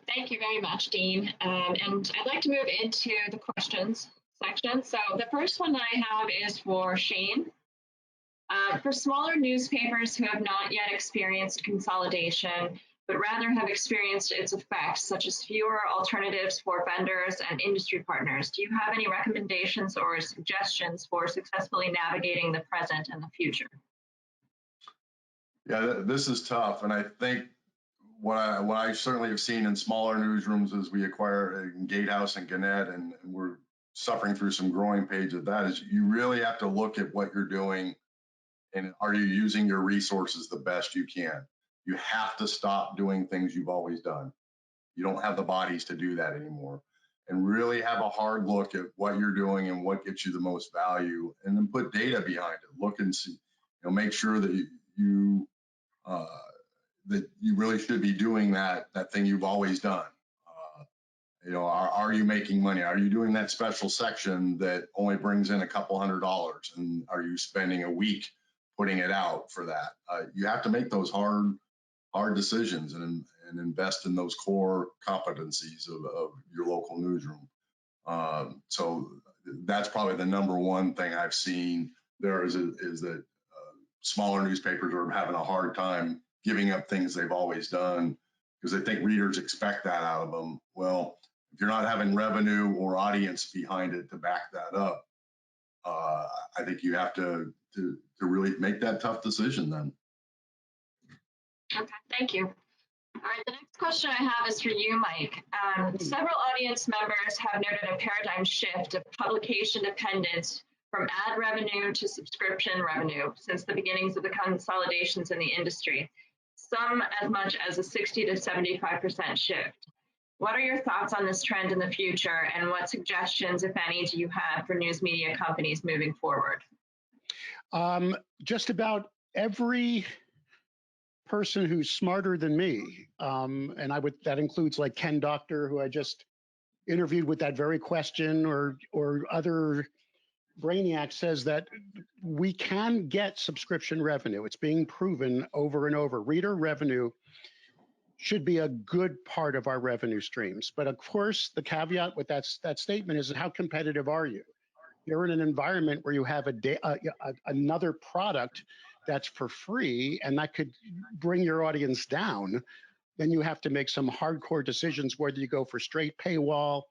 thank you very much, Dean. And I'd like to move into the questions section. So the first one that I have is for Shane. For smaller newspapers who have not yet experienced consolidation, but rather have experienced its effects, such as fewer alternatives for vendors and industry partners, do you have any recommendations or suggestions for successfully navigating the present and the future? Yeah, this is tough. And I think what I certainly have seen in smaller newsrooms as we acquire Gatehouse and Gannett, and we're suffering through some growing pains of that, is you really have to look at what you're doing and are you using your resources the best you can? You have to stop doing things you've always done. You don't have the bodies to do that anymore. And really have a hard look at what you're doing and what gets you the most value, and then put data behind it. Look and see, make sure that you really should be doing that thing you've always done. Are you making money? Are you doing that special section that only brings in a couple $100? And are you spending a week putting it out for that? You have to make those hard decisions and invest in those core competencies of your local newsroom. So that's probably the number one thing I've seen there is that smaller newspapers are having a hard time giving up things they've always done because they think readers expect that out of them. Well, if you're not having revenue or audience behind it to back that up, I think you have to really make that tough decision then. Okay, thank you. All right, the next question I have is for you, Mike. Several audience members have noted a paradigm shift of publication dependence from ad revenue to subscription revenue since the beginnings of the consolidations in the industry, some as much as a 60 to 75% shift. What are your thoughts on this trend in the future, and what suggestions, if any, do you have for news media companies moving forward? Just about every person who's smarter than me, and that includes like Ken Doctor, who I just interviewed with that very question, or other brainiacs, says that we can get subscription revenue. It's being proven over and over. Reader revenue should be a good part of our revenue streams. But of course, the caveat with that statement is, how competitive are you? You're in an environment where you have another product that's for free, and that could bring your audience down. Then you have to make some hardcore decisions, whether you go for straight paywall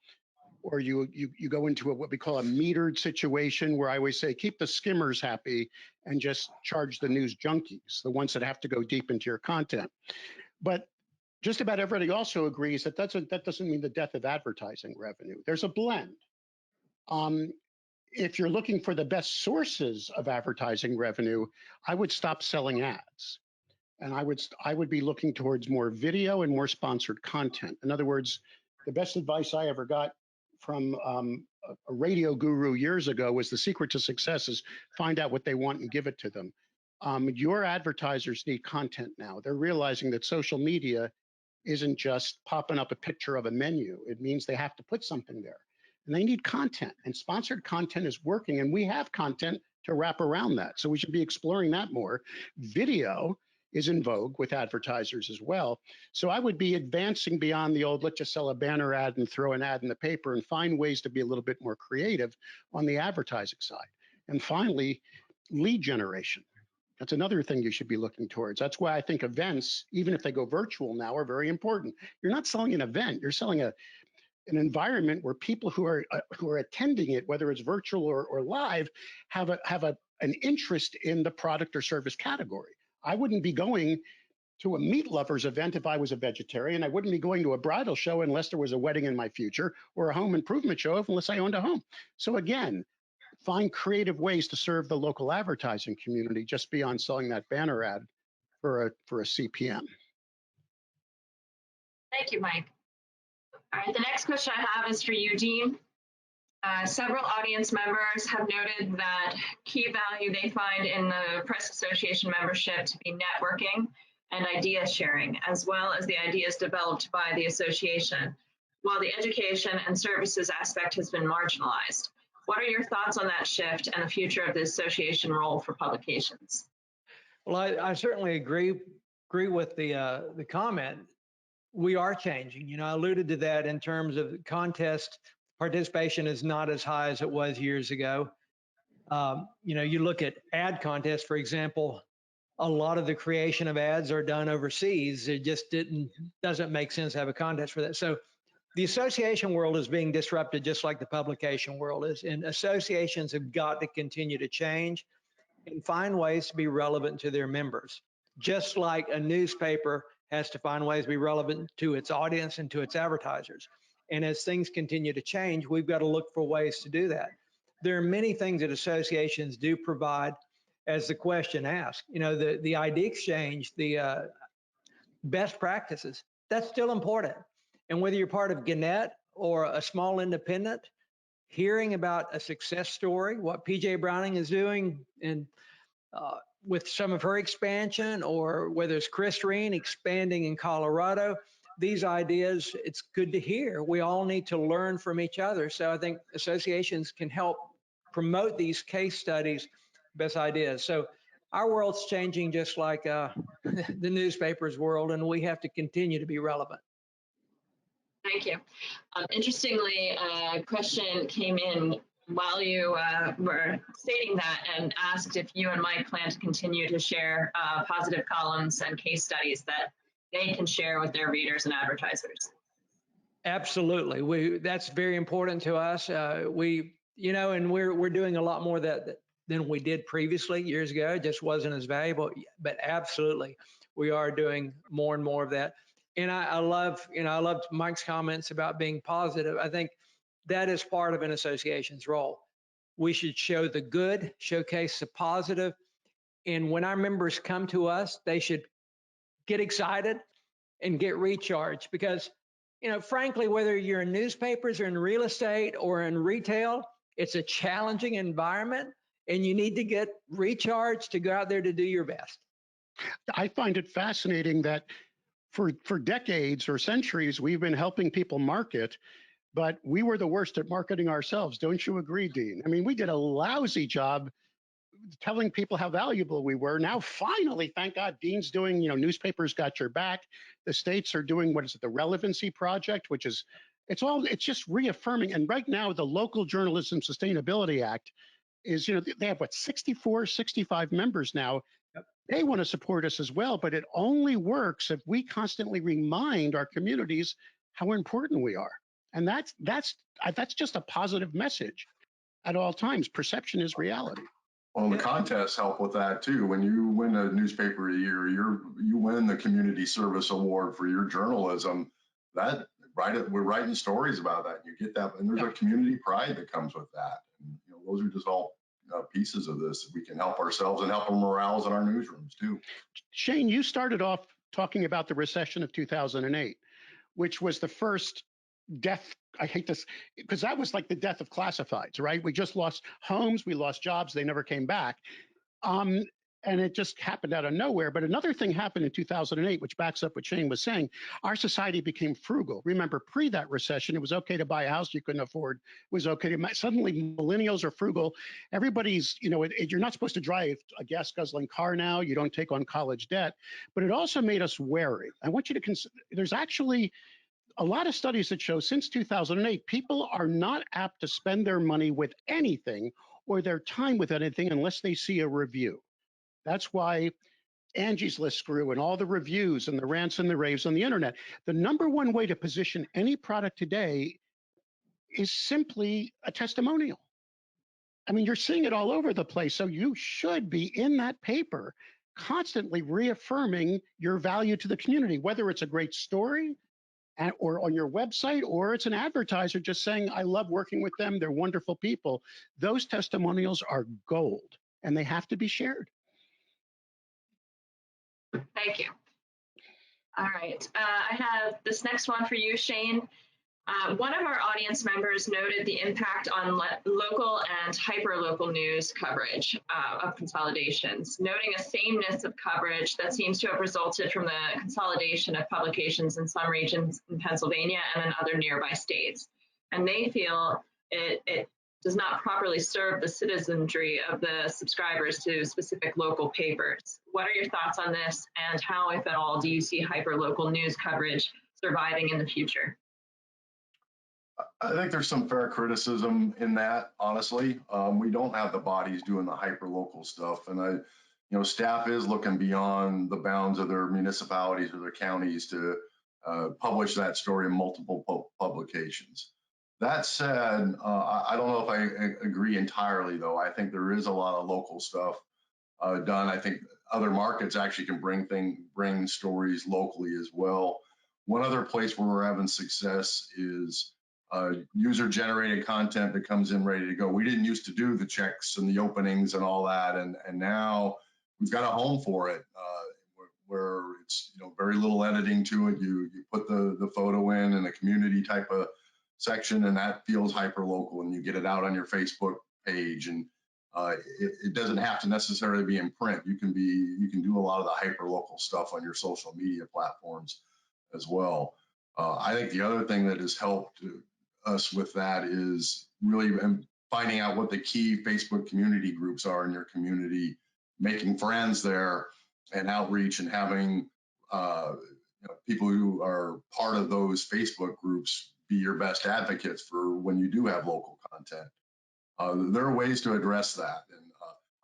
or you go into what we call a metered situation, where I always say, keep the skimmers happy and just charge the news junkies, the ones that have to go deep into your content. But just about everybody also agrees that that doesn't mean the death of advertising revenue. There's a blend. If you're looking for the best sources of advertising revenue, I would stop selling ads. And I would be looking towards more video and more sponsored content. In other words, the best advice I ever got from a radio guru years ago was, the secret to success is find out what they want and give it to them. Your advertisers need content now. They're realizing that social media isn't just popping up a picture of a menu. It means they have to put something there. And they need content, and sponsored content is working, and we have content to wrap around that. So we should be exploring that more. Video is in vogue with advertisers as well. So I would be advancing beyond the old, let's just sell a banner ad and throw an ad in the paper, and find ways to be a little bit more creative on the advertising side. And finally, lead generation. That's another thing you should be looking towards. That's why I think events, even if they go virtual now, are very important. You're not selling an event, you're selling an environment where people who are attending it, whether it's virtual or live, have an interest in the product or service category. I wouldn't be going to a meat lovers event if I was a vegetarian. I wouldn't be going to a bridal show unless there was a wedding in my future, or a home improvement show unless I owned a home. So again, find creative ways to serve the local advertising community just beyond selling that banner ad for a CPM. Thank you, Mike. All right, the next question I have is for you, Dean. Several audience members have noted that key value they find in the Press Association membership to be networking and idea sharing, as well as the ideas developed by the association, while the education and services aspect has been marginalized. What are your thoughts on that shift and the future of the association role for publications? Well, I certainly agree with the comment. We are changing. You know, I alluded to that in terms of contest participation is not as high as it was years ago. You know, you look at ad contests, for example, a lot of the creation of ads are done overseas. It just doesn't make sense to have a contest for that. So the association world is being disrupted just like the publication world is, and associations have got to continue to change and find ways to be relevant to their members, just like a newspaper has to find ways to be relevant to its audience and to its advertisers. And as things continue to change, we've got to look for ways to do that. There are many things that associations do provide, as the question asked. You know, the idea exchange, the best practices, that's still important. And whether you're part of Gannett or a small independent, hearing about a success story, what PJ Browning is doing and with some of her expansion, or whether it's Chris Reen expanding in Colorado, these ideas, it's good to hear. We all need to learn from each other. So I think associations can help promote these case studies, best ideas. So our world's changing just like the newspapers world, and we have to continue to be relevant. Thank you. Interestingly, a question came in while you were stating that and asked if you and Mike plan to continue to share positive columns and case studies that they can share with their readers and advertisers. Absolutely. That's very important to us. You know, and we're doing a lot more than we did previously years ago. It just wasn't as valuable, but absolutely, we are doing more and more of that. And I loved Mike's comments about being positive. I think that is part of an association's role. We should show the good, showcase the positive. And when our members come to us, they should get excited and get recharged, because, you know, frankly, whether you're in newspapers or in real estate or in retail, it's a challenging environment and you need to get recharged to go out there to do your best. I find it fascinating that for decades or centuries, we've been helping people market, but we were the worst at marketing ourselves. Don't you agree, Dean? I mean, we did a lousy job telling people how valuable we were. Now, finally, thank God, Dean's doing, you know, Newspapers Got Your Back. The states are doing, what is it, the Relevancy Project, which is, it's just reaffirming. And right now, the Local Journalism Sustainability Act is, you know, they have what, 64, 65 members now. Yep. They want to support us as well, but it only works if we constantly remind our communities how important we are. And that's just a positive message at all times. Perception is reality. Well, the contests help with that too. When you win a newspaper a year, you win the Community Service Award for your journalism. We're writing stories about that. You get that, and there's a community pride that comes with that. And, you know, those are just all pieces of this. We can help ourselves and help our morales in our newsrooms too. Shane, you started off talking about the recession of 2008, which was the first death. I hate this because that was like the death of classifieds, right? We just lost homes, we lost jobs, they never came back. And it just happened out of nowhere. But another thing happened in 2008, which backs up what Shane was saying. Our society became frugal. Remember, pre that recession, it was okay to buy a house you couldn't afford. It was okay to, suddenly millennials are frugal. Everybody's, you know, you're not supposed to drive a gas guzzling car now. You don't take on college debt. But it also made us wary. I want you to consider, there's actually a lot of studies that show since 2008, people are not apt to spend their money with anything or their time with anything unless they see a review. That's why Angie's List grew and all the reviews and the rants and the raves on the internet. The number one way to position any product today is simply a testimonial. I mean, you're seeing it all over the place. So you should be in that paper constantly reaffirming your value to the community, whether it's a great story or on your website, or it's an advertiser just saying, I love working with them. They're wonderful people. Those testimonials are gold and they have to be shared. Thank you. All right, I have this next one for you, Shane. One of our audience members noted the impact on local and hyperlocal news coverage of consolidations, noting a sameness of coverage that seems to have resulted from the consolidation of publications in some regions in Pennsylvania and in other nearby states. And they feel it does not properly serve the citizenry of the subscribers to specific local papers. What are your thoughts on this, and how, if at all, do you see hyperlocal news coverage surviving in the future? I think there's some fair criticism in that, honestly. We don't have the bodies doing the hyperlocal stuff. And staff is looking beyond the bounds of their municipalities or their counties to publish that story in multiple publications. That said, I don't know if I agree entirely, though. I think there is a lot of local stuff done. I think other markets actually can bring stories locally as well. One other place where we're having success is user-generated content that comes in ready to go. We didn't used to do the checks and the openings and all that, and now we've got a home for it, where it's very little editing to it. You put the photo in a community type of section, and that feels hyper-local, and you get it out on your Facebook page, and it doesn't have to necessarily be in print. You can do a lot of the hyper-local stuff on your social media platforms as well. I think the other thing that has helped us with that is really finding out what the key Facebook community groups are in your community, making friends there, and outreach, and having people who are part of those Facebook groups be your best advocates for when you do have local content. There are ways to address that,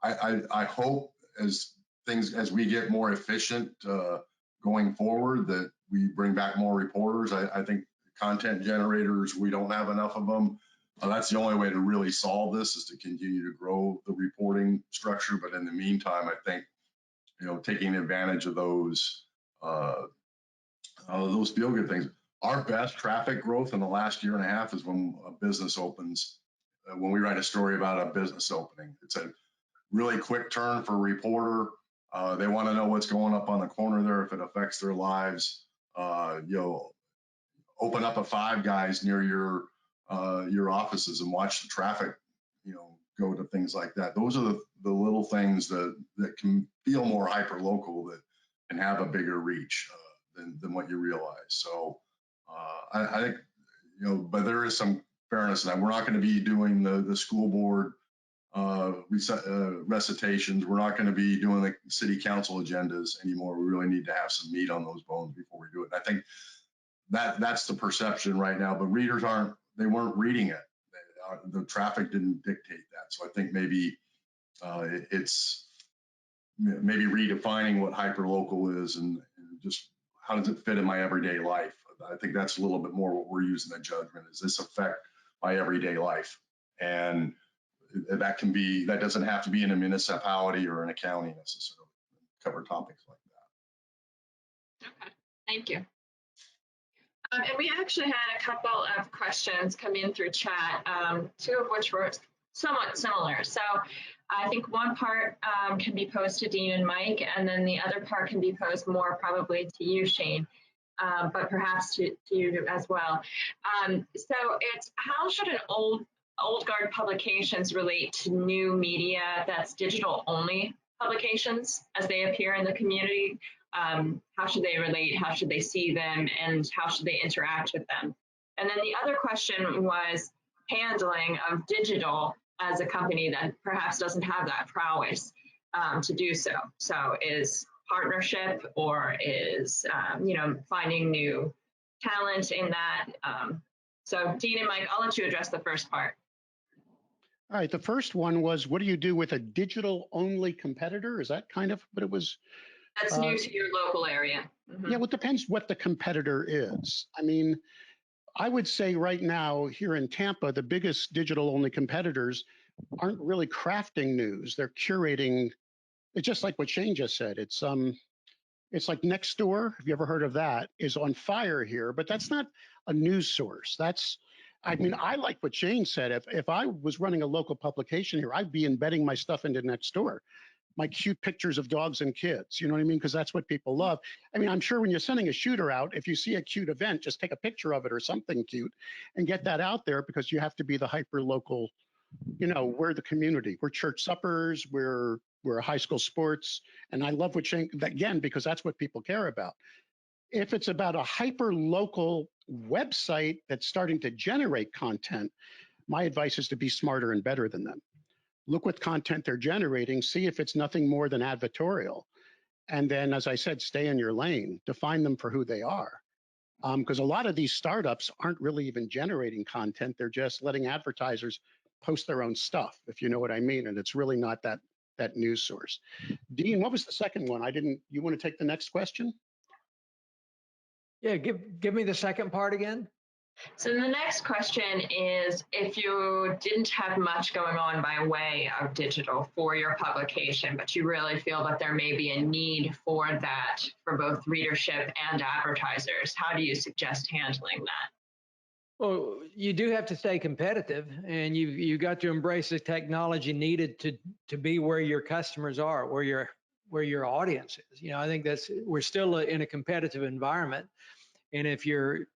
and I hope as we get more efficient going forward, that we bring back more reporters. I think content generators, we don't have enough of them. That's the only way to really solve this, is to continue to grow the reporting structure. But in the meantime, I think taking advantage of those feel-good things. Our best traffic growth in the last year and a half is when a business opens. When we write a story about a business opening, it's a really quick turn for a reporter. They want to know what's going up on the corner there, if it affects their lives. Open up a Five Guys near your offices and watch the traffic, go to things like that. Those are the little things that can feel more hyper local, that can have a bigger reach than what you realize. So I think but there is some fairness in that. We're not going to be doing the school board recitations. We're not going to be doing the city council agendas anymore. We really need to have some meat on those bones before we do it. And I think that's the perception right now, but readers weren't reading it. The traffic didn't dictate that. So I think maybe it's maybe redefining what hyperlocal is, and just how does it fit in my everyday life. I think that's a little bit more what we're using the judgment. Does this affect my everyday life? And that doesn't have to be in a municipality or in a county necessarily. Cover topics like that. Okay, thank you. And we actually had a couple of questions come in through chat, two of which were somewhat similar. So I think one part can be posed to Dean and Mike, and then the other part can be posed more probably to you, Shane, but perhaps to you as well. So it's, how should an old guard publications relate to new media that's digital only publications as they appear in the community? How should they relate? How should they see them? And how should they interact with them? And then the other question was handling of digital as a company that perhaps doesn't have that prowess to do so. So is partnership, or is finding new talent in that? So Dean and Mike, I'll let you address the first part. All right, the first one was, what do you do with a digital only competitor? Is that kind of what it was? That's new to your local area. Mm-hmm. Yeah, well, it depends what the competitor is. I mean, I would say right now here in Tampa, the biggest digital only competitors aren't really crafting news. They're curating. It's just like what Shane just said. It's like Nextdoor. Have you ever heard of that? Is on fire here, but that's not a news source. I mean, I like what Shane said. If I was running a local publication here, I'd be embedding my stuff into Nextdoor. my cute pictures of dogs and kids. You know what I mean? Because that's what people love. I mean, I'm sure when you're sending a shooter out, if you see a cute event, just take a picture of it or something cute and get that out there, because you have to be the hyper local. You know, we're the community. We're church suppers. We're high school sports. And I love what Shane, again, because that's what people care about. If it's about a hyper local website that's starting to generate content, my advice is to be smarter and better than them. Look what content they're generating, see if it's nothing more than advertorial. And then, as I said, stay in your lane, define them for who they are. Because a lot of these startups aren't really even generating content. They're just letting advertisers post their own stuff, if you know what I mean. And it's really not that news source. Dean, what was the second one? You want to take the next question? Yeah, give me the second part again. So the next question is, if you didn't have much going on by way of digital for your publication, but you really feel that there may be a need for that for both readership and advertisers, how do you suggest handling that? Well, you do have to stay competitive, and you got to embrace the technology needed to be where your customers are, where your audience is. You know, I think we're still in a competitive environment, and if your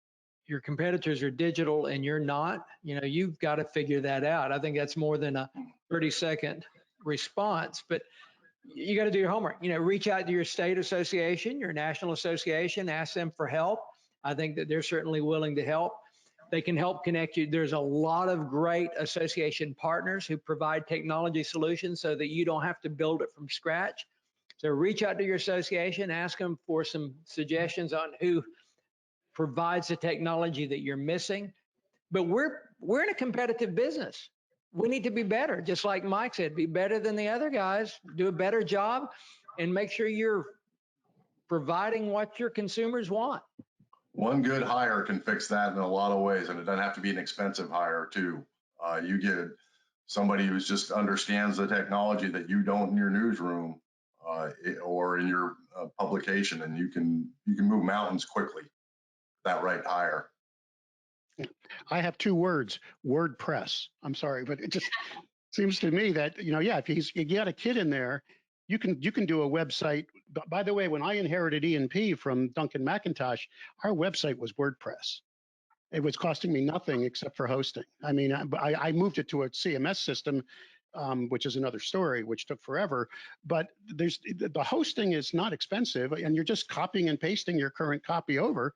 competitors are digital and you're not, you know, you've got to figure that out. I think that's more than a 30-second response, but you got to do your homework. You know, reach out to your state association, your national association, ask them for help. I think that they're certainly willing to help. They can help connect you. There's a lot of great association partners who provide technology solutions so that you don't have to build it from scratch. So reach out to your association, ask them for some suggestions on who provides the technology that you're missing. But we're in a competitive business. We need to be better. Just like Mike said, be better than the other guys, do a better job, and make sure you're providing what your consumers want. One good hire can fix that in a lot of ways, and it doesn't have to be an expensive hire too. You get somebody who just understands the technology that you don't in your newsroom or in your publication, and you can move mountains quickly. That right hire. I have two words: WordPress. I'm sorry, but it just seems to me that, you know, yeah, if you got a kid in there, you can do a website. By the way, when I inherited E&P from Duncan McIntosh, our website was WordPress. It was costing me nothing except for hosting. I mean, I moved it to a CMS system, which is another story, which took forever. But the hosting is not expensive, and you're just copying and pasting your current copy over.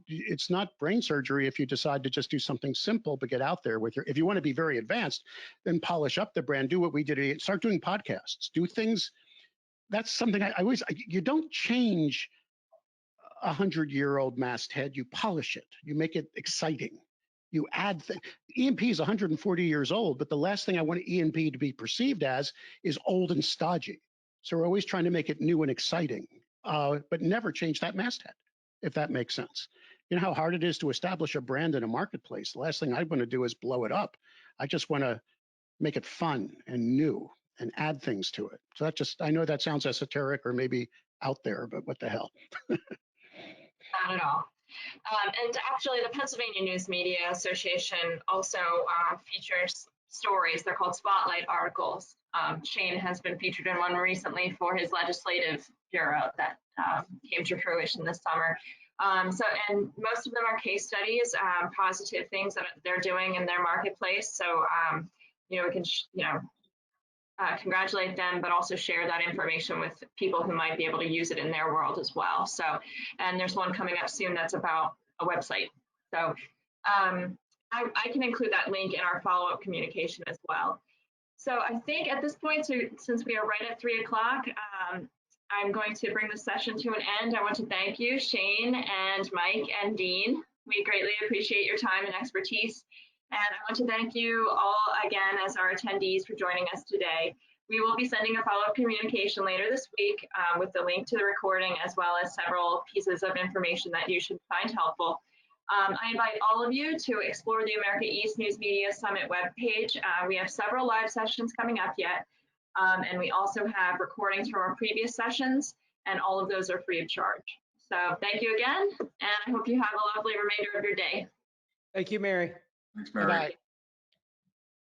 It's not brain surgery if you decide to just do something simple, but get out there with if you want to be very advanced, then polish up the brand, do what we did, start doing podcasts, do things. That's something you don't change a 100-year-old masthead, you polish it, you make it exciting. You add things. E&P is 140 years old, but the last thing I want E&P to be perceived as is old and stodgy. So we're always trying to make it new and exciting, but never change that masthead, if that makes sense. You know how hard it is to establish a brand in a marketplace. The last thing I want to do is blow it up. I just want to make it fun and new and add things to it. So I know that sounds esoteric or maybe out there, but what the hell? Not at all. And actually, the Pennsylvania NewsMedia Association also features stories. They're called spotlight articles. Shane has been featured in one recently for his legislative bureau that came to fruition this summer. And most of them are case studies, positive things that they're doing in their marketplace. So, we can, congratulate them, but also share that information with people who might be able to use it in their world as well. So, and there's one coming up soon that's about a website. So I can include that link in our follow-up communication as well. So I think at this point, since we are right at 3 o'clock, I'm going to bring the session to an end. I want to thank you, Shane and Mike and Dean. We greatly appreciate your time and expertise. And I want to thank you all again as our attendees for joining us today. We will be sending a follow-up communication later this week with the link to the recording, as well as several pieces of information that you should find helpful. I invite all of you to explore the America East News Media Summit webpage. We have several live sessions coming up yet, and we also have recordings from our previous sessions, and all of those are free of charge. So thank you again, and I hope you have a lovely remainder of your day. Thank you, Mary. Thanks, Mary. Bye.